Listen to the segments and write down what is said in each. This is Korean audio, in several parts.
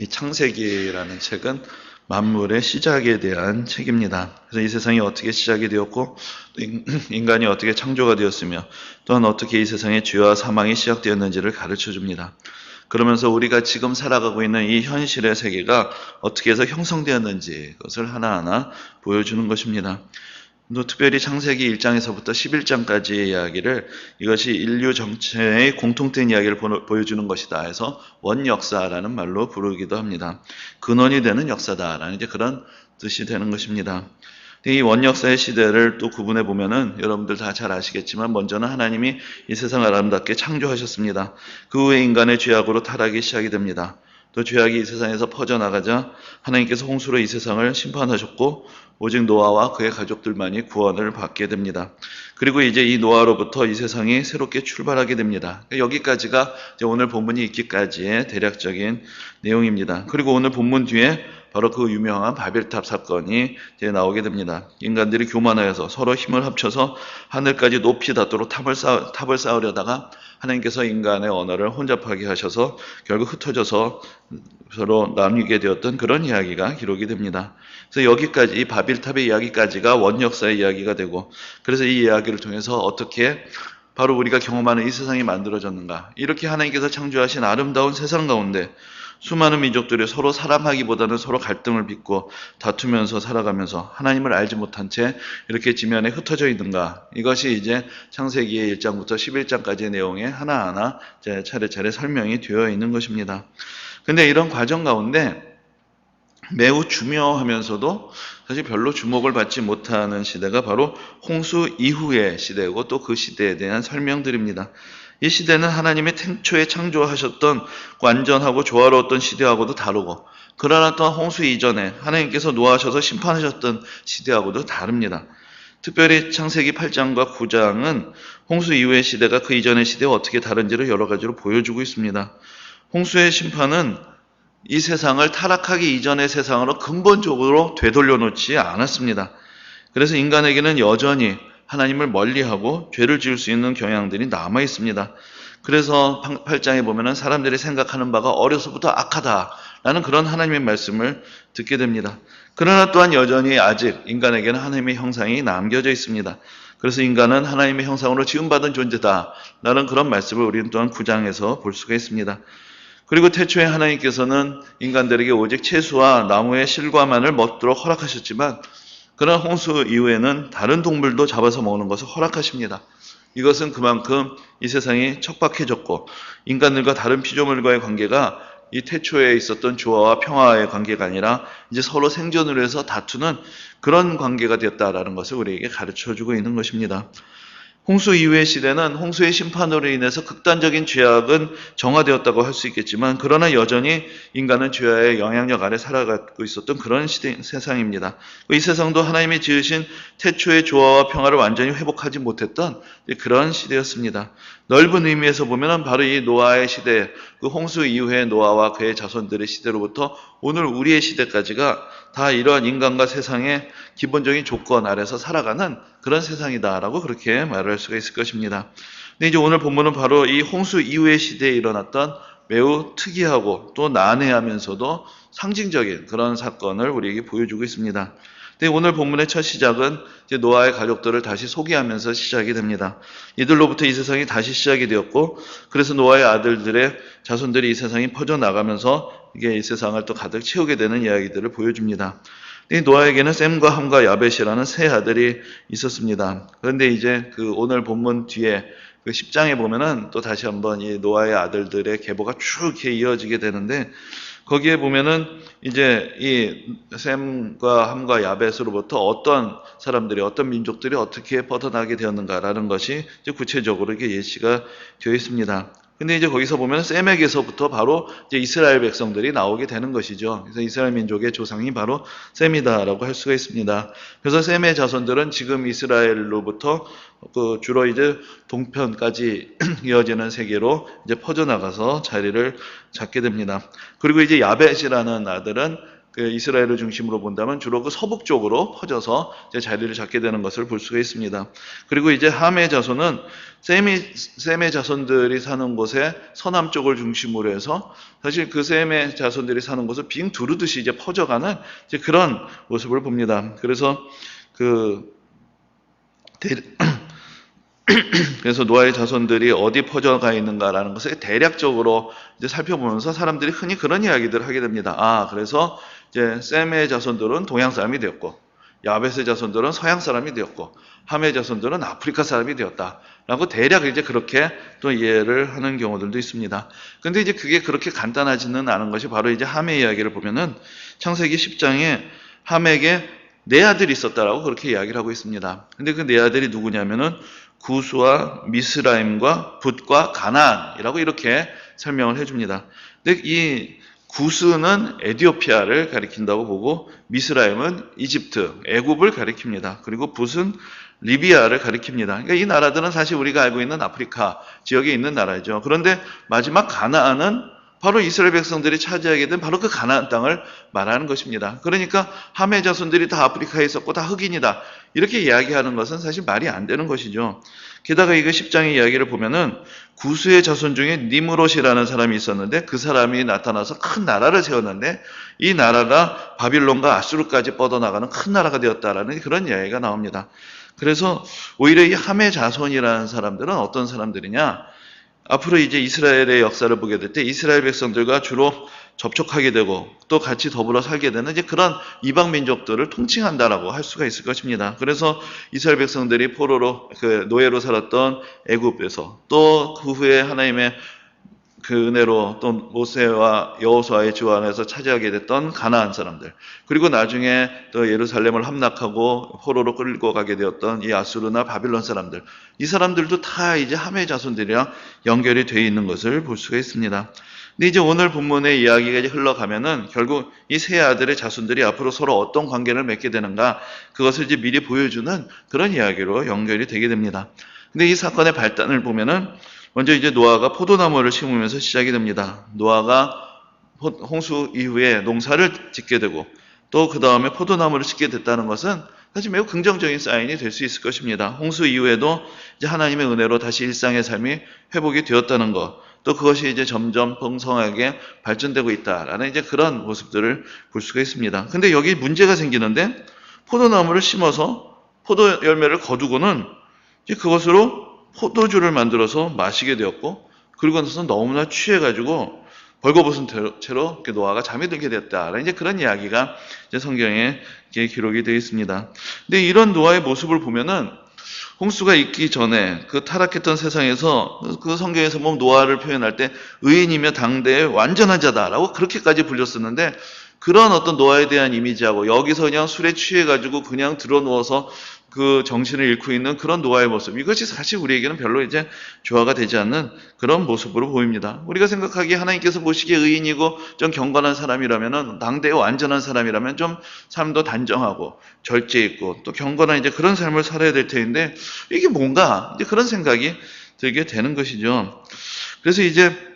이 창세기라는 책은 만물의 시작에 대한 책입니다. 그래서 이 세상이 어떻게 시작이 되었고 인간이 어떻게 창조가 되었으며 또한 어떻게 이 세상의 죄와 사망이 시작되었는지를 가르쳐 줍니다. 그러면서 우리가 지금 살아가고 있는 이 현실의 세계가 어떻게 해서 형성되었는지 그것을 하나하나 보여주는 것입니다. 또 특별히 창세기 1장에서부터 11장까지의 이야기를 이것이 인류 전체의 공통된 이야기를 보여주는 것이다 해서 원역사라는 말로 부르기도 합니다. 근원이 되는 역사다라는 이제 그런 뜻이 되는 것입니다. 이 원역사의 시대를 또 구분해 보면은 여러분들 다 잘 아시겠지만 먼저는 하나님이 이 세상을 아름답게 창조하셨습니다. 그 후에 인간의 죄악으로 타락이 시작이 됩니다. 또 죄악이 이 세상에서 퍼져나가자 하나님께서 홍수로 이 세상을 심판하셨고 오직 노아와 그의 가족들만이 구원을 받게 됩니다. 그리고 이제 이 노아로부터 이 세상이 새롭게 출발하게 됩니다. 여기까지가 이제 오늘 본문이 있기까지의 대략적인 내용입니다. 그리고 오늘 본문 뒤에 바로 그 유명한 바벨탑 사건이 이제 나오게 됩니다. 인간들이 교만하여서 서로 힘을 합쳐서 하늘까지 높이 닿도록 탑을 쌓으려다가 하나님께서 인간의 언어를 혼잡하게 하셔서 결국 흩어져서 서로 나뉘게 되었던 그런 이야기가 기록이 됩니다. 그래서 여기까지 이 바벨탑의 이야기까지가 원역사의 이야기가 되고 그래서 이 이야기를 통해서 어떻게 바로 우리가 경험하는 이 세상이 만들어졌는가 이렇게 하나님께서 창조하신 아름다운 세상 가운데 수많은 민족들이 서로 사랑하기보다는 서로 갈등을 빚고 다투면서 살아가면서 하나님을 알지 못한 채 이렇게 지면에 흩어져 있는가 이것이 이제 창세기의 1장부터 11장까지의 내용에 하나하나 이제 차례차례 설명이 되어 있는 것입니다. 근데 이런 과정 가운데 매우 중요하면서도 사실 별로 주목을 받지 못하는 시대가 바로 홍수 이후의 시대고 또 그 시대에 대한 설명들입니다. 이 시대는 하나님의 태초에 창조하셨던 완전하고 조화로웠던 시대하고도 다르고 그러나 또한 홍수 이전에 하나님께서 노하셔서 심판하셨던 시대하고도 다릅니다. 특별히 창세기 8장과 9장은 홍수 이후의 시대가 그 이전의 시대와 어떻게 다른지를 여러 가지로 보여주고 있습니다. 홍수의 심판은 이 세상을 타락하기 이전의 세상으로 근본적으로 되돌려 놓지 않았습니다. 그래서 인간에게는 여전히 하나님을 멀리하고 죄를 지을 수 있는 경향들이 남아 있습니다. 그래서 8장에 보면은 사람들이 생각하는 바가 어려서부터 악하다라는 그런 하나님의 말씀을 듣게 됩니다. 그러나 또한 여전히 아직 인간에게는 하나님의 형상이 남겨져 있습니다. 그래서 인간은 하나님의 형상으로 지음받은 존재다라는 그런 말씀을 우리는 또한 9장에서 볼 수가 있습니다. 그리고 태초에 하나님께서는 인간들에게 오직 채소와 나무의 실과만을 먹도록 허락하셨지만 그러나 홍수 이후에는 다른 동물도 잡아서 먹는 것을 허락하십니다. 이것은 그만큼 이 세상이 척박해졌고 인간들과 다른 피조물과의 관계가 이 태초에 있었던 조화와 평화의 관계가 아니라 이제 서로 생존을 위해서 다투는 그런 관계가 되었다라는 것을 우리에게 가르쳐주고 있는 것입니다. 홍수 이후의 시대는 홍수의 심판으로 인해서 극단적인 죄악은 정화되었다고 할 수 있겠지만 그러나 여전히 인간은 죄의 영향력 아래 살아가고 있었던 그런 세상입니다. 이 세상도 하나님이 지으신 태초의 조화와 평화를 완전히 회복하지 못했던 그런 시대였습니다. 넓은 의미에서 보면 바로 이 노아의 시대, 그 홍수 이후의 노아와 그의 자손들의 시대로부터 오늘 우리의 시대까지가 다 이러한 인간과 세상의 기본적인 조건 아래서 살아가는 그런 세상이다라고 그렇게 말할 수가 있을 것입니다. 근데 이제 오늘 본문은 바로 이 홍수 이후의 시대에 일어났던 매우 특이하고 또 난해하면서도 상징적인 그런 사건을 우리에게 보여주고 있습니다. 근데 오늘 본문의 첫 시작은 이제 노아의 가족들을 다시 소개하면서 시작이 됩니다. 이들로부터 이 세상이 다시 시작이 되었고, 그래서 노아의 아들들의 자손들이 이 세상이 퍼져나가면서 이게 이 세상을 또 가득 채우게 되는 이야기들을 보여줍니다. 노아에게는 셈과 함과 야벳이라는 세 아들이 있었습니다. 그런데 이제 그 오늘 본문 뒤에 그 10장에 보면은 또 다시 한번 이 노아의 아들들의 계보가 쭉 이렇게 이어지게 되는데 거기에 보면은 이제 이 셈과 함과 야벳으로부터 어떤 사람들이 어떤 민족들이 어떻게 뻗어나게 되었는가라는 것이 이제 구체적으로 이게 예시가 되어 있습니다. 근데 이제 거기서 보면 셈에게서부터 바로 이제 이스라엘 백성들이 나오게 되는 것이죠. 그래서 이스라엘 민족의 조상이 바로 셈이다라고 할 수가 있습니다. 그래서 셈의 자손들은 지금 이스라엘로부터 그 주로 이제 동편까지 이어지는 세계로 이제 퍼져나가서 자리를 잡게 됩니다. 그리고 이제 야벳이라는 아들은 그 이스라엘을 중심으로 본다면 주로 그 서북 쪽으로 퍼져서 이제 자리를 잡게 되는 것을 볼 수가 있습니다. 그리고 이제 함의 자손은 셈의 자손들이 사는 곳에 서남쪽을 중심으로 해서 사실 그 셈의 자손들이 사는 곳을 빙 두르듯이 이제 퍼져가는 이제 그런 모습을 봅니다. 그래서 그래서 노아의 자손들이 어디 퍼져가 있는가라는 것을 대략적으로 이제 살펴보면서 사람들이 흔히 그런 이야기들을 하게 됩니다. 그래서 이제 셈의 자손들은 동양 사람이 되었고, 야벳의 자손들은 서양 사람이 되었고, 함의 자손들은 아프리카 사람이 되었다라고 대략 이제 그렇게 또 이해를 하는 경우들도 있습니다. 근데 이제 그게 그렇게 간단하지는 않은 것이 바로 이제 함의 이야기를 보면은 창세기 10장에 함에게 네 아들이 있었다라고 그렇게 이야기를 하고 있습니다. 근데 그 네 아들이 누구냐면은 구스와 미스라임과 붓과 가나안이라고 이렇게 설명을 해줍니다. 근데 이 구스는 에디오피아를 가리킨다고 보고 미스라임은 이집트, 애굽을 가리킵니다. 그리고 붓은 리비아를 가리킵니다. 그러니까 이 나라들은 사실 우리가 알고 있는 아프리카 지역에 있는 나라죠. 그런데 마지막 가나안은 바로 이스라엘 백성들이 차지하게 된 바로 그 가나안 땅을 말하는 것입니다. 그러니까 함의 자손들이 다 아프리카에 있었고 다 흑인이다. 이렇게 이야기하는 것은 사실 말이 안 되는 것이죠. 게다가 이거 10장의 이야기를 보면은 구스의 자손 중에 니므롯이라는 사람이 있었는데 그 사람이 나타나서 큰 나라를 세웠는데 이 나라가 바빌론과 아수르까지 뻗어나가는 큰 나라가 되었다라는 그런 이야기가 나옵니다. 그래서 오히려 이 함의 자손이라는 사람들은 어떤 사람들이냐? 앞으로 이제 이스라엘의 역사를 보게 될 때 이스라엘 백성들과 주로 접촉하게 되고 또 같이 더불어 살게 되는 이제 그런 이방 민족들을 통칭한다라고 할 수가 있을 것입니다. 그래서 이스라엘 백성들이 포로로 노예로 살았던 애굽에서 또 그 후에 하나님의 그 은혜로 또 모세와 여호수아의 주 안에서 차지하게 됐던 가나안 사람들, 그리고 나중에 또 예루살렘을 함락하고 포로로 끌고 가게 되었던 이 아수르나 바빌론 사람들, 이 사람들도 다 이제 함의 자손들이랑 연결이 되어 있는 것을 볼 수가 있습니다. 근데 이제 오늘 본문의 이야기가 이제 흘러가면은 결국 이 세 아들의 자손들이 앞으로 서로 어떤 관계를 맺게 되는가, 그것을 이제 미리 보여주는 그런 이야기로 연결이 되게 됩니다. 근데 이 사건의 발단을 보면은 먼저 이제 노아가 포도나무를 심으면서 시작이 됩니다. 노아가 홍수 이후에 농사를 짓게 되고 또 그 다음에 포도나무를 심게 됐다는 것은 사실 매우 긍정적인 사인이 될 수 있을 것입니다. 홍수 이후에도 이제 하나님의 은혜로 다시 일상의 삶이 회복이 되었다는 것, 또 그것이 이제 점점 풍성하게 발전되고 있다라는 이제 그런 모습들을 볼 수가 있습니다. 근데 여기 문제가 생기는데 포도나무를 심어서 포도 열매를 거두고는 이제 그것으로 포도주를 만들어서 마시게 되었고, 그리고 나서 너무나 취해가지고 벌거벗은 채로 노아가 잠이 들게 되었다. 이제 그런 이야기가 이제 성경에 기록이 되어 있습니다. 근데 이런 노아의 모습을 보면은 홍수가 있기 전에 그 타락했던 세상에서 그 성경에서 뭐 노아를 표현할 때 의인이며 당대의 완전한 자다라고 그렇게까지 불렸었는데, 그런 어떤 노아에 대한 이미지하고 여기서 그냥 술에 취해가지고 그냥 드러누워서 그 정신을 잃고 있는 그런 노아의 모습, 이것이 사실 우리에게는 별로 이제 조화가 되지 않는 그런 모습으로 보입니다. 우리가 생각하기에 하나님께서 보시기에 의인이고 좀 경건한 사람이라면은, 당대의 완전한 사람이라면 좀 삶도 단정하고 절제 있고 또 경건한 이제 그런 삶을 살아야 될 텐데, 이게 뭔가 이제 그런 생각이 들게 되는 것이죠. 그래서 이제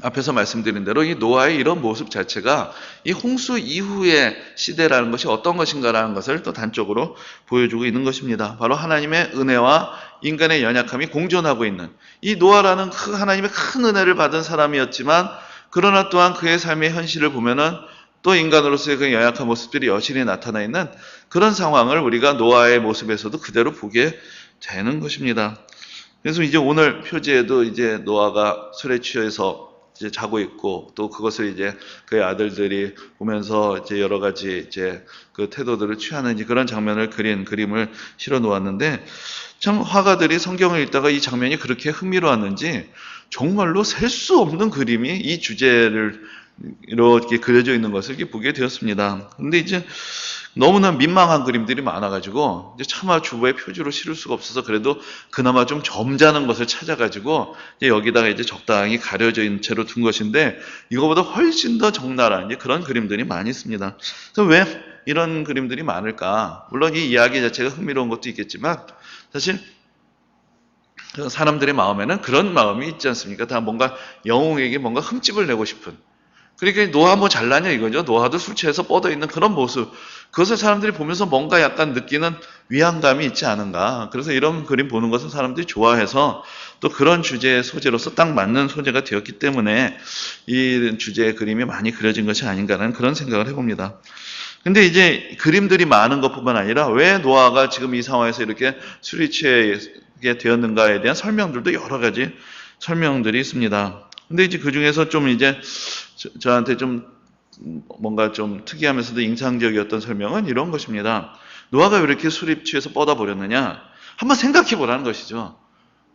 앞에서 말씀드린 대로 이 노아의 이런 모습 자체가 이 홍수 이후의 시대라는 것이 어떤 것인가라는 것을 또 단적으로 보여주고 있는 것입니다. 바로 하나님의 은혜와 인간의 연약함이 공존하고 있는, 이 노아라는 하나님의 큰 은혜를 받은 사람이었지만, 그러나 또한 그의 삶의 현실을 보면은 또 인간으로서의 그 연약한 모습들이 여실히 나타나 있는 그런 상황을 우리가 노아의 모습에서도 그대로 보게 되는 것입니다. 그래서 이제 오늘 표지에도 이제 노아가 술에 취해서 이제 자고 있고, 또 그것을 이제 그의 아들들이 보면서 이제 여러 가지 이제 그 태도들을 취하는 그런 장면을 그린 그림을 실어 놓았는데, 참 화가들이 성경을 읽다가 이 장면이 그렇게 흥미로웠는지 정말로 셀 수 없는 그림이 이 주제를 이렇게 그려져 있는 것을 이렇게 보게 되었습니다. 근데 이제 너무나 민망한 그림들이 많아가지고 이제 차마 주보에 표지로 실을 수가 없어서 그래도 그나마 좀 점잖은 것을 찾아가지고 이제 여기다가 이제 적당히 가려져 있는 채로 둔 것인데, 이거보다 훨씬 더 적나라한 이제 그런 그림들이 많이 있습니다. 그래서 왜 이런 그림들이 많을까? 물론 이 이야기 자체가 흥미로운 것도 있겠지만 사실 사람들의 마음에는 그런 마음이 있지 않습니까? 다 뭔가 영웅에게 뭔가 흠집을 내고 싶은, 그러니까 노아 뭐 잘나냐 이거죠. 노아도 술 취해서 뻗어 있는 그런 모습. 그것을 사람들이 보면서 뭔가 약간 느끼는 위안감이 있지 않은가. 그래서 이런 그림 보는 것을 사람들이 좋아해서 또 그런 주제의 소재로서 딱 맞는 소재가 되었기 때문에 이 주제의 그림이 많이 그려진 것이 아닌가라는 그런 생각을 해봅니다. 근데 이제 그림들이 많은 것뿐만 아니라 왜 노아가 지금 이 상황에서 이렇게 술이 취하게 되었는가에 대한 설명들도 여러 가지 설명들이 있습니다. 근데 이제 그 중에서 좀 이제 저한테 좀 뭔가 좀 특이하면서도 인상적이었던 설명은 이런 것입니다. 노아가 왜 이렇게 술에 취해서 뻗어버렸느냐? 한번 생각해 보라는 것이죠.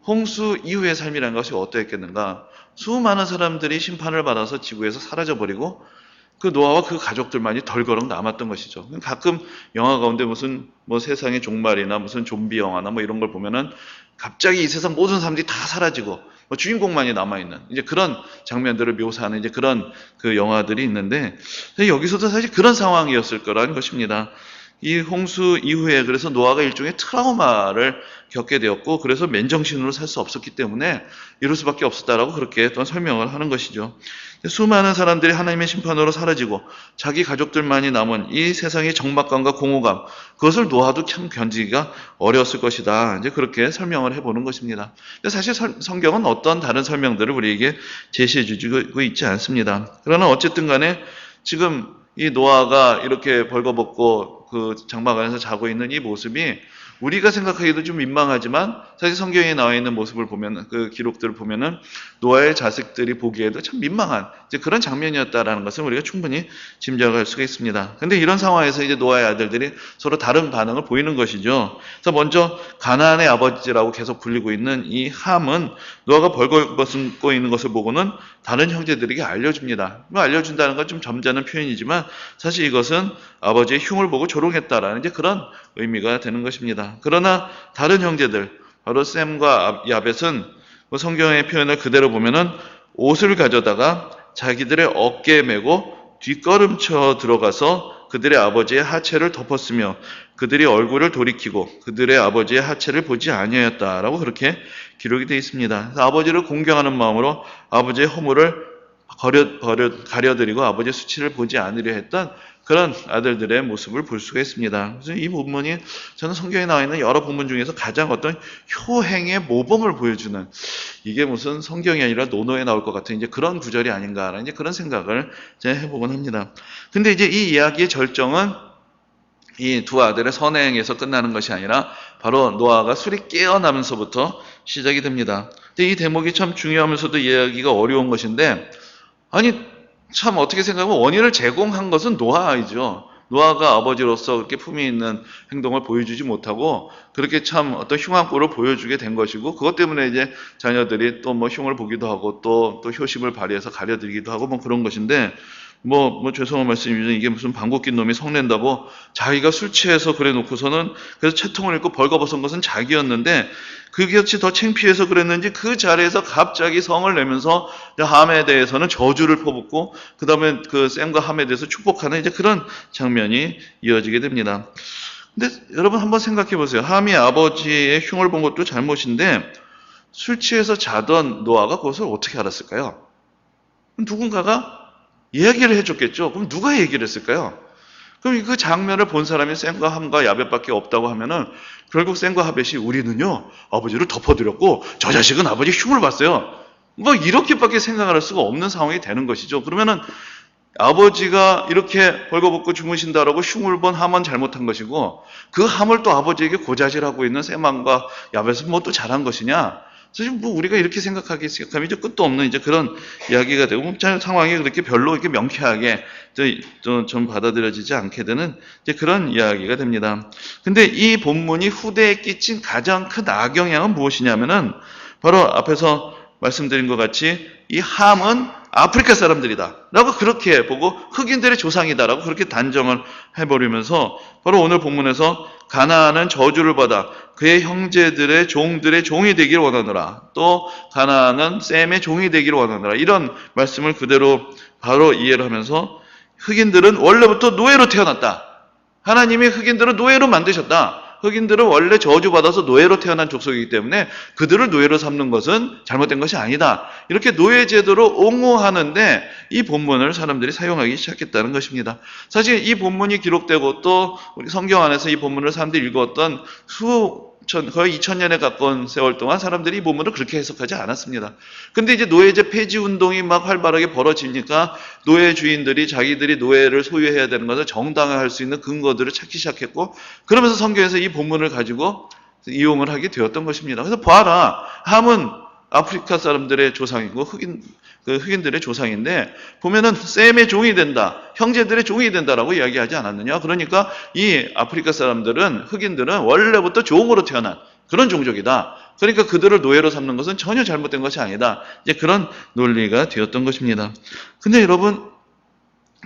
홍수 이후의 삶이라는 것이 어떠했겠는가? 수많은 사람들이 심판을 받아서 지구에서 사라져버리고 그 노아와 그 가족들만이 덜거렁 남았던 것이죠. 가끔 영화 가운데 무슨 뭐 세상의 종말이나 무슨 좀비 영화나 뭐 이런 걸 보면은 갑자기 이 세상 모든 사람들이 다 사라지고 뭐 주인공만이 남아있는 이제 그런 장면들을 묘사하는 이제 그런 그 영화들이 있는데 여기서도 사실 그런 상황이었을 거라는 것입니다. 이 홍수 이후에 그래서 노아가 일종의 트라우마를 겪게 되었고 그래서 맨정신으로 살 수 없었기 때문에 이럴 수밖에 없었다라고 그렇게 어떤 설명을 하는 것이죠. 수많은 사람들이 하나님의 심판으로 사라지고 자기 가족들만이 남은 이 세상의 적막감과 공허감 그것을 노아도 참 견디기가 어려웠을 것이다. 이제 그렇게 설명을 해보는 것입니다. 근데 사실 성경은 어떤 다른 설명들을 우리에게 제시해 주고 있지 않습니다. 그러나 어쨌든 간에 지금 이 노아가 이렇게 벌거벗고 그 장막 안에서 자고 있는 이 모습이 우리가 생각하기도 좀 민망하지만 사실 성경에 나와 있는 모습을 보면 그 기록들을 보면은 노아의 자식들이 보기에도 참 민망한 이제 그런 장면이었다라는 것을 우리가 충분히 짐작할 수가 있습니다. 근데 이런 상황에서 이제 노아의 아들들이 서로 다른 반응을 보이는 것이죠. 그래서 먼저 가나안의 아버지라고 계속 불리고 있는 이 함은 노아가 벌거벗고 있는 것을 보고는 다른 형제들에게 알려줍니다. 알려준다는 건 좀 점잖은 표현이지만 사실 이것은 아버지의 흉을 보고 조롱했다라는 이제 그런 의미가 되는 것입니다. 그러나 다른 형제들, 바로 셈과 야벳은 성경의 표현을 그대로 보면은 옷을 가져다가 자기들의 어깨에 메고 뒷걸음쳐 들어가서 그들의 아버지의 하체를 덮었으며 그들이 얼굴을 돌이키고 그들의 아버지의 하체를 보지 아니하였다라고 그렇게 기록이 되어 있습니다. 그래서 아버지를 공경하는 마음으로 아버지의 허물을 가려드리고 아버지의 수치를 보지 않으려 했던 그런 아들들의 모습을 볼 수가 있습니다. 그래서 이 본문이 저는 성경에 나와 있는 여러 본문 중에서 가장 어떤 효행의 모범을 보여주는 이게 무슨 성경이 아니라 논어에 나올 것 같은 이제 그런 구절이 아닌가라는 이제 그런 생각을 제가 해보곤 합니다. 근데 이제 이 이야기의 절정은 이 두 아들의 선행에서 끝나는 것이 아니라 바로 노아가 술이 깨어나면서부터 시작이 됩니다. 근데 이 대목이 참 중요하면서도 이해하기가 어려운 것인데 아니 참 어떻게 생각하면 원인을 제공한 것은 노아이죠. 노아가 아버지로서 그렇게 품위 있는 행동을 보여주지 못하고 그렇게 참 어떤 흉한 꼴을 보여주게 된 것이고 그것 때문에 이제 자녀들이 또 뭐 흉을 보기도 하고 또 효심을 발휘해서 가려들기도 하고 뭐 그런 것인데 뭐 죄송한 말씀이지만 이게 무슨 방귀 낀 놈이 성낸다고 자기가 술 취해서 그래 놓고서는 그래서 채통을 읽고 벌거벗은 것은 자기였는데 그것이 더 창피해서 그랬는지 그 자리에서 갑자기 성을 내면서 함에 대해서는 저주를 퍼붓고 그 다음에 그 셈과 함에 대해서 축복하는 이제 그런 장면이 이어지게 됩니다. 근데 여러분 한번 생각해 보세요. 함이 아버지의 흉을 본 것도 잘못인데 술 취해서 자던 노아가 그것을 어떻게 알았을까요? 누군가가 얘기를 해줬겠죠. 그럼 누가 얘기를 했을까요? 그럼 그 장면을 본 사람이 셈과 함과 야벳밖에 없다고 하면은 결국 셈과 야벳이 우리는요 아버지를 덮어드렸고 저 자식은 아버지 흉을 봤어요. 뭐 이렇게밖에 생각을 할 수가 없는 상황이 되는 것이죠. 그러면은 아버지가 이렇게 벌거벗고 주무신다라고 흉을 본 함은 잘못한 것이고 그 함을 또 아버지에게 고자질하고 있는 셈과 야벳은 뭐 또 잘한 것이냐? 사실 뭐 우리가 이렇게 생각하면 이제 끝도 없는 이제 그런 이야기가 되고 상황이 그렇게 별로 이렇게 명쾌하게 좀 받아들여지지 않게 되는 이제 그런 이야기가 됩니다. 근데 이 본문이 후대에 끼친 가장 큰 악영향은 무엇이냐면은 바로 앞에서 말씀드린 것 같이 이 함은 아프리카 사람들이다 라고 그렇게 보고 흑인들의 조상이다 라고 그렇게 단정을 해버리면서 바로 오늘 본문에서 가나안은 저주를 받아 그의 형제들의 종들의 종이 되기를 원하노라. 또 가나안은 셈의 종이 되기를 원하노라. 이런 말씀을 그대로 바로 이해를 하면서 흑인들은 원래부터 노예로 태어났다. 하나님이 흑인들을 노예로 만드셨다. 흑인들은 원래 저주받아서 노예로 태어난 족속이기 때문에 그들을 노예로 삼는 것은 잘못된 것이 아니다. 이렇게 노예 제도를 옹호하는데 이 본문을 사람들이 사용하기 시작했다는 것입니다. 사실 이 본문이 기록되고 또 우리 성경 안에서 이 본문을 사람들이 읽었던 거의 2000년에 가까운 세월 동안 사람들이 이 본문을 그렇게 해석하지 않았습니다. 근데 이제 노예제 폐지 운동이 막 활발하게 벌어지니까 노예 주인들이 자기들이 노예를 소유해야 되는 것을 정당화할 수 있는 근거들을 찾기 시작했고, 그러면서 성경에서 이 본문을 가지고 이용을 하게 되었던 것입니다. 그래서 봐라, 함은 아프리카 사람들의 조상이고 흑인들의 조상인데 보면은 셈의 종이 된다, 형제들의 종이 된다라고 이야기하지 않았느냐. 그러니까 이 아프리카 사람들은, 흑인들은 원래부터 종으로 태어난 그런 종족이다. 그러니까 그들을 노예로 삼는 것은 전혀 잘못된 것이 아니다. 이제 그런 논리가 되었던 것입니다. 근데 여러분,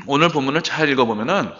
오늘 본문을 잘 읽어보면은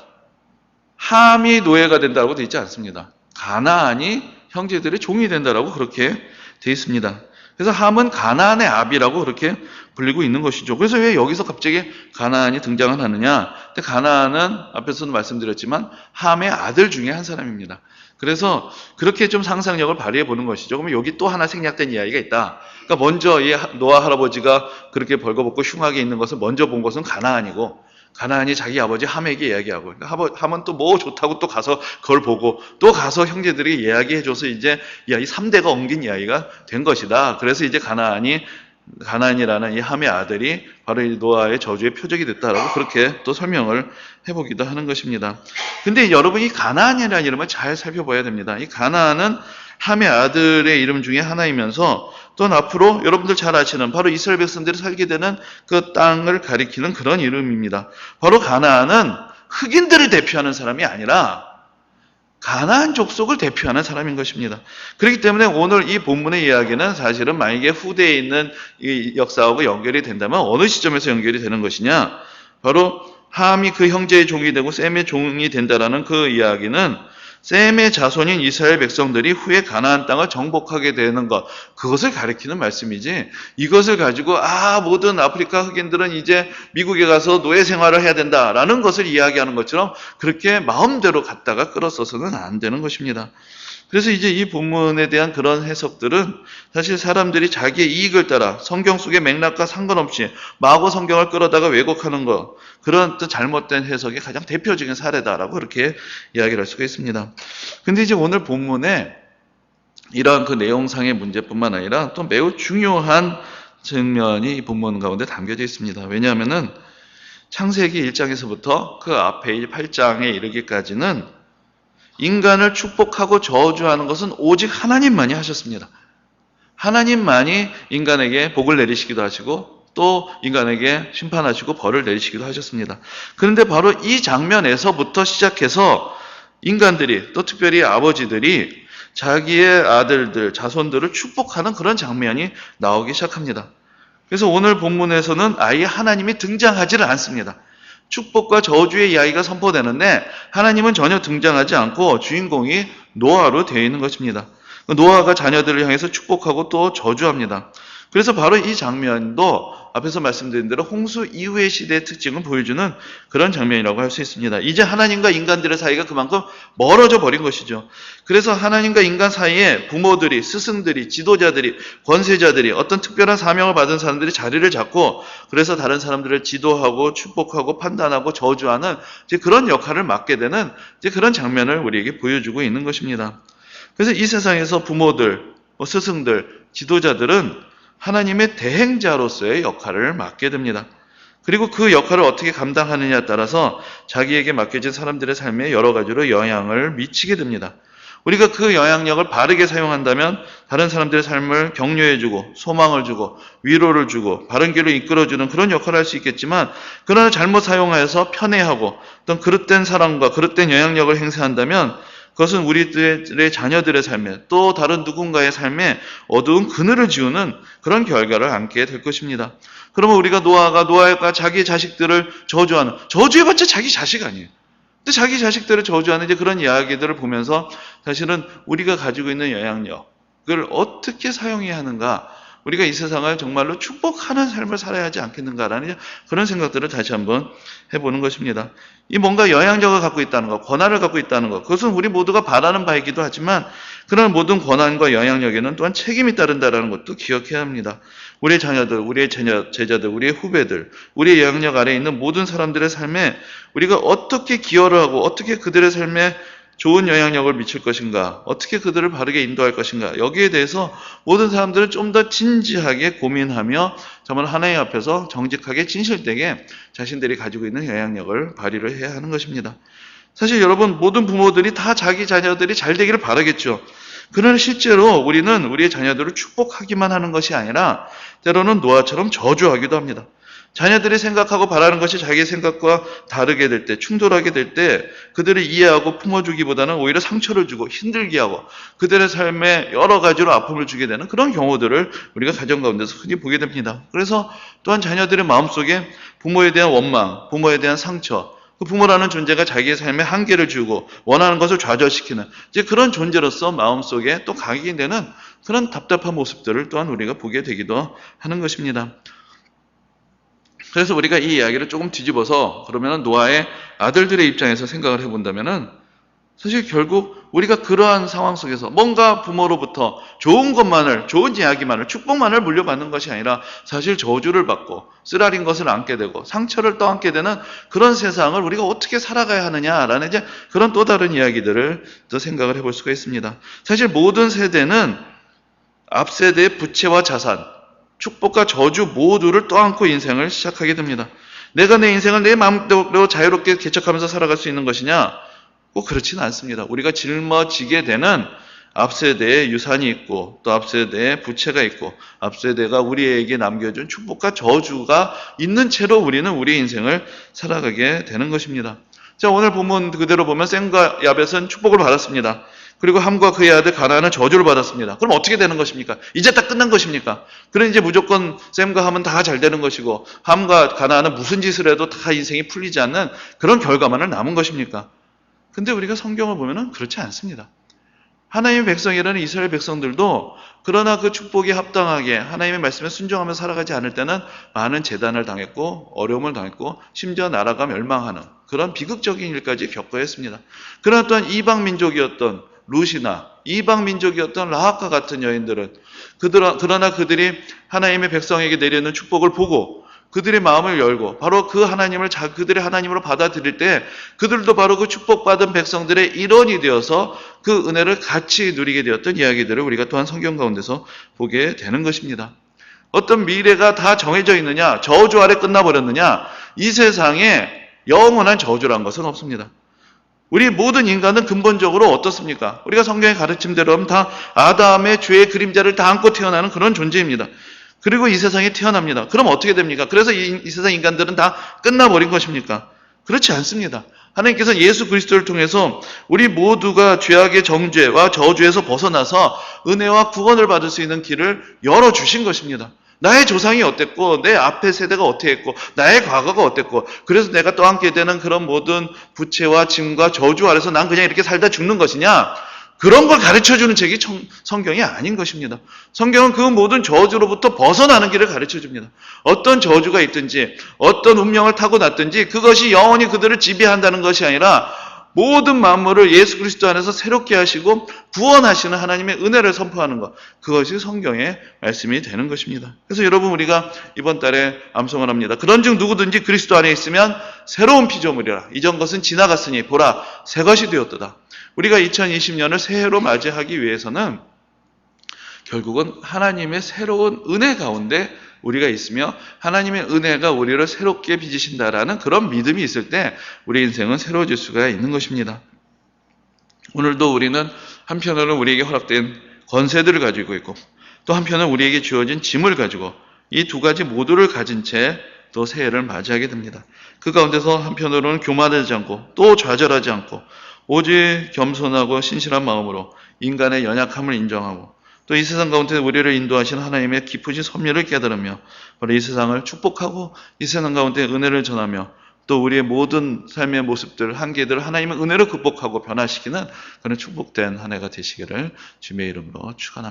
함이 노예가 된다고 되어 있지 않습니다. 가나안이 형제들의 종이 된다라고 그렇게 되어 있습니다. 그래서 함은 가나안의 아비라고 그렇게 불리고 있는 것이죠. 그래서 왜 여기서 갑자기 가나안이 등장을 하느냐? 근데 가나안은 앞에서도 말씀드렸지만 함의 아들 중에 한 사람입니다. 그래서 그렇게 좀 상상력을 발휘해 보는 것이죠. 그러면 여기 또 하나 생략된 이야기가 있다. 그러니까 먼저 이 노아 할아버지가 그렇게 벌거벗고 흉하게 있는 것을 먼저 본 것은 가나안이고, 가나안이 자기 아버지 함에게 이야기하고, 그러니까 함은 또 뭐 좋다고 또 가서 그걸 보고 또 가서 형제들이 이야기해줘서 이제 이 3대가 엉긴 이야기가 된 것이다. 그래서 이제 가나안이라는 이 함의 아들이 바로 이 노아의 저주의 표적이 됐다라고 그렇게 또 설명을 해보기도 하는 것입니다. 근데 여러분이 가나안이라는 이름을 잘 살펴봐야 됩니다. 이 가나안은 함의 아들의 이름 중에 하나이면서 또는 앞으로 여러분들 잘 아시는 바로 이스라엘 백성들이 살게 되는 그 땅을 가리키는 그런 이름입니다. 바로 가나안은 흑인들을 대표하는 사람이 아니라 가나안 족속을 대표하는 사람인 것입니다. 그렇기 때문에 오늘 이 본문의 이야기는 사실은 만약에 후대에 있는 이 역사하고 연결이 된다면 어느 시점에서 연결이 되는 것이냐? 바로 함이 그 형제의 종이 되고 셈의 종이 된다라는 그 이야기는 셈의 자손인 이스라엘 백성들이 후에 가나안 땅을 정복하게 되는 것, 그것을 가리키는 말씀이지, 이것을 가지고 모든 아프리카 흑인들은 이제 미국에 가서 노예 생활을 해야 된다라는 것을 이야기하는 것처럼 그렇게 마음대로 갖다가 끌어써서는 안 되는 것입니다. 그래서 이제 이 본문에 대한 그런 해석들은 사실 사람들이 자기의 이익을 따라 성경 속의 맥락과 상관없이 마구 성경을 끌어다가 왜곡하는 것, 그런 또 잘못된 해석의 가장 대표적인 사례다라고 그렇게 이야기를 할 수가 있습니다. 근데 이제 오늘 본문에 이러한 그 내용상의 문제뿐만 아니라 또 매우 중요한 측면이 이 본문 가운데 담겨져 있습니다. 왜냐하면은 창세기 1장에서부터 그 앞에 8장에 이르기까지는 인간을 축복하고 저주하는 것은 오직 하나님만이 하셨습니다. 하나님만이 인간에게 복을 내리시기도 하시고 또 인간에게 심판하시고 벌을 내리시기도 하셨습니다. 그런데 바로 이 장면에서부터 시작해서 인간들이, 또 특별히 아버지들이 자기의 아들들, 자손들을 축복하는 그런 장면이 나오기 시작합니다. 그래서 오늘 본문에서는 아예 하나님이 등장하지를 않습니다. 축복과 저주의 이야기가 선포되는데 하나님은 전혀 등장하지 않고 주인공이 노아로 되어 있는 것입니다. 노아가 자녀들을 향해서 축복하고 또 저주합니다. 그래서 바로 이 장면도 앞에서 말씀드린 대로 홍수 이후의 시대의 특징을 보여주는 그런 장면이라고 할 수 있습니다. 이제 하나님과 인간들의 사이가 그만큼 멀어져 버린 것이죠. 그래서 하나님과 인간 사이에 부모들이, 스승들이, 지도자들이, 권세자들이, 어떤 특별한 사명을 받은 사람들이 자리를 잡고 그래서 다른 사람들을 지도하고 축복하고 판단하고 저주하는 이제 그런 역할을 맡게 되는 이제 그런 장면을 우리에게 보여주고 있는 것입니다. 그래서 이 세상에서 부모들, 스승들, 지도자들은 하나님의 대행자로서의 역할을 맡게 됩니다. 그리고 그 역할을 어떻게 감당하느냐에 따라서 자기에게 맡겨진 사람들의 삶에 여러 가지로 영향을 미치게 됩니다. 우리가 그 영향력을 바르게 사용한다면 다른 사람들의 삶을 격려해주고 소망을 주고 위로를 주고 바른 길로 이끌어주는 그런 역할을 할 수 있겠지만, 그러나 잘못 사용하여서 편애하고 어떤 그릇된 사랑과 그릇된 영향력을 행사한다면 그것은 우리들의 자녀들의 삶에 또 다른 누군가의 삶에 어두운 그늘을 지우는 그런 결과를 안게 될 것입니다. 그러면 우리가 노아가 자기 자식들을 저주하는, 저주해봤자 자기 자식 아니에요. 근데 자기 자식들을 저주하는 이제 그런 이야기들을 보면서 사실은 우리가 가지고 있는 영향력을 어떻게 사용해야 하는가, 우리가 이 세상을 정말로 축복하는 삶을 살아야 하지 않겠는가라는 그런 생각들을 다시 한번 해보는 것입니다. 이 뭔가 영향력을 갖고 있다는 것, 권한을 갖고 있다는 것, 그것은 우리 모두가 바라는 바이기도 하지만 그런 모든 권한과 영향력에는 또한 책임이 따른다는 것도 기억해야 합니다. 우리의 자녀들, 우리의 제자들, 우리의 후배들, 우리의 영향력 아래에 있는 모든 사람들의 삶에 우리가 어떻게 기여를 하고 어떻게 그들의 삶에 좋은 영향력을 미칠 것인가, 어떻게 그들을 바르게 인도할 것인가, 여기에 대해서 모든 사람들은 좀 더 진지하게 고민하며 정말 하나님 앞에서 정직하게 진실되게 자신들이 가지고 있는 영향력을 발휘를 해야 하는 것입니다. 사실 여러분, 모든 부모들이 다 자기 자녀들이 잘 되기를 바라겠죠. 그러나 실제로 우리는 우리의 자녀들을 축복하기만 하는 것이 아니라 때로는 노아처럼 저주하기도 합니다. 자녀들이 생각하고 바라는 것이 자기의 생각과 다르게 될 때, 충돌하게 될 때 그들을 이해하고 품어주기보다는 오히려 상처를 주고 힘들게 하고 그들의 삶에 여러 가지로 아픔을 주게 되는 그런 경우들을 우리가 가정 가운데서 흔히 보게 됩니다. 그래서 또한 자녀들의 마음속에 부모에 대한 원망, 부모에 대한 상처, 그 부모라는 존재가 자기의 삶에 한계를 주고 원하는 것을 좌절시키는 이제 그런 존재로서 마음속에 또 각인되는 그런 답답한 모습들을 또한 우리가 보게 되기도 하는 것입니다. 그래서 우리가 이 이야기를 조금 뒤집어서 그러면 노아의 아들들의 입장에서 생각을 해본다면은 사실 결국 우리가 그러한 상황 속에서 뭔가 부모로부터 좋은 것만을, 좋은 이야기만을, 축복만을 물려받는 것이 아니라 사실 저주를 받고 쓰라린 것을 안게 되고 상처를 떠안게 되는 그런 세상을 우리가 어떻게 살아가야 하느냐라는 이제 그런 또 다른 이야기들을 또 생각을 해볼 수가 있습니다. 사실 모든 세대는 앞 세대의 부채와 자산, 축복과 저주 모두를 떠안고 인생을 시작하게 됩니다. 내가 내 인생을 내 마음대로 자유롭게 개척하면서 살아갈 수 있는 것이냐? 꼭 그렇지는 않습니다. 우리가 짊어지게 되는 앞세대의 유산이 있고 또 앞세대의 부채가 있고 앞세대가 우리에게 남겨준 축복과 저주가 있는 채로 우리는 우리의 인생을 살아가게 되는 것입니다. 자, 오늘 본문 그대로 보면 셈과 야벳은 축복을 받았습니다. 그리고 함과 그의 아들 가나안은 저주를 받았습니다. 그럼 어떻게 되는 것입니까? 이제 다 끝난 것입니까? 그럼 이제 무조건 셈과 함은 다 잘 되는 것이고 함과 가나안은 무슨 짓을 해도 다 인생이 풀리지 않는 그런 결과만을 남은 것입니까? 근데 우리가 성경을 보면은 그렇지 않습니다. 하나님의 백성이라는 이스라엘 백성들도 그러나 그 축복에 합당하게 하나님의 말씀에 순종하며 살아가지 않을 때는 많은 재단을 당했고 어려움을 당했고 심지어 나라가 멸망하는 그런 비극적인 일까지 겪어야 했습니다. 그러나 또한 이방 민족이었던 룻이나 이방 민족이었던 라합과 같은 여인들은 그러나 그들이 하나님의 백성에게 내리는 축복을 보고 그들의 마음을 열고 바로 그 하나님을 그들의 하나님으로 받아들일 때 그들도 바로 그 축복받은 백성들의 일원이 되어서 그 은혜를 같이 누리게 되었던 이야기들을 우리가 또한 성경 가운데서 보게 되는 것입니다. 어떤 미래가 다 정해져 있느냐, 저주 아래 끝나버렸느냐, 이 세상에 영원한 저주란 것은 없습니다. 우리 모든 인간은 근본적으로 어떻습니까? 우리가 성경의 가르침대로 하면 다 아담의 죄의 그림자를 다 안고 태어나는 그런 존재입니다. 그리고 이 세상에 태어납니다. 그럼 어떻게 됩니까? 그래서 이 세상 인간들은 다 끝나버린 것입니까? 그렇지 않습니다. 하나님께서 예수 그리스도를 통해서 우리 모두가 죄악의 정죄와 저주에서 벗어나서 은혜와 구원을 받을 수 있는 길을 열어주신 것입니다. 나의 조상이 어땠고 내 앞의 세대가 어떻게 했고 나의 과거가 어땠고 그래서 내가 떠안게 되는 그런 모든 부채와 짐과 저주 아래서 난 그냥 이렇게 살다 죽는 것이냐? 그런 걸 가르쳐주는 책이 성경이 아닌 것입니다. 성경은 그 모든 저주로부터 벗어나는 길을 가르쳐줍니다. 어떤 저주가 있든지 어떤 운명을 타고났든지 그것이 영원히 그들을 지배한다는 것이 아니라 모든 만물을 예수 그리스도 안에서 새롭게 하시고 구원하시는 하나님의 은혜를 선포하는 것, 그것이 성경의 말씀이 되는 것입니다. 그래서 여러분 우리가 이번 달에 암송을 합니다. 그런즉 누구든지 그리스도 안에 있으면 새로운 피조물이라. 이전 것은 지나갔으니 보라 새 것이 되었도다. 우리가 2020년을 새해로 맞이하기 위해서는 결국은 하나님의 새로운 은혜 가운데 우리가 있으며 하나님의 은혜가 우리를 새롭게 빚으신다라는 그런 믿음이 있을 때 우리 인생은 새로워질 수가 있는 것입니다. 오늘도 우리는 한편으로는 우리에게 허락된 권세들을 가지고 있고 또 한편은 우리에게 주어진 짐을 가지고 이 두 가지 모두를 가진 채 또 새해를 맞이하게 됩니다. 그 가운데서 한편으로는 교만하지 않고 또 좌절하지 않고 오직 겸손하고 신실한 마음으로 인간의 연약함을 인정하고 또 이 세상 가운데 우리를 인도하시는 하나님의 깊으신 섭리를 깨달으며 바로 이 세상을 축복하고 이 세상 가운데 은혜를 전하며 또 우리의 모든 삶의 모습들, 한계들을 하나님의 은혜로 극복하고 변화시키는 그런 축복된 한 해가 되시기를 주님의 이름으로 축원합니다.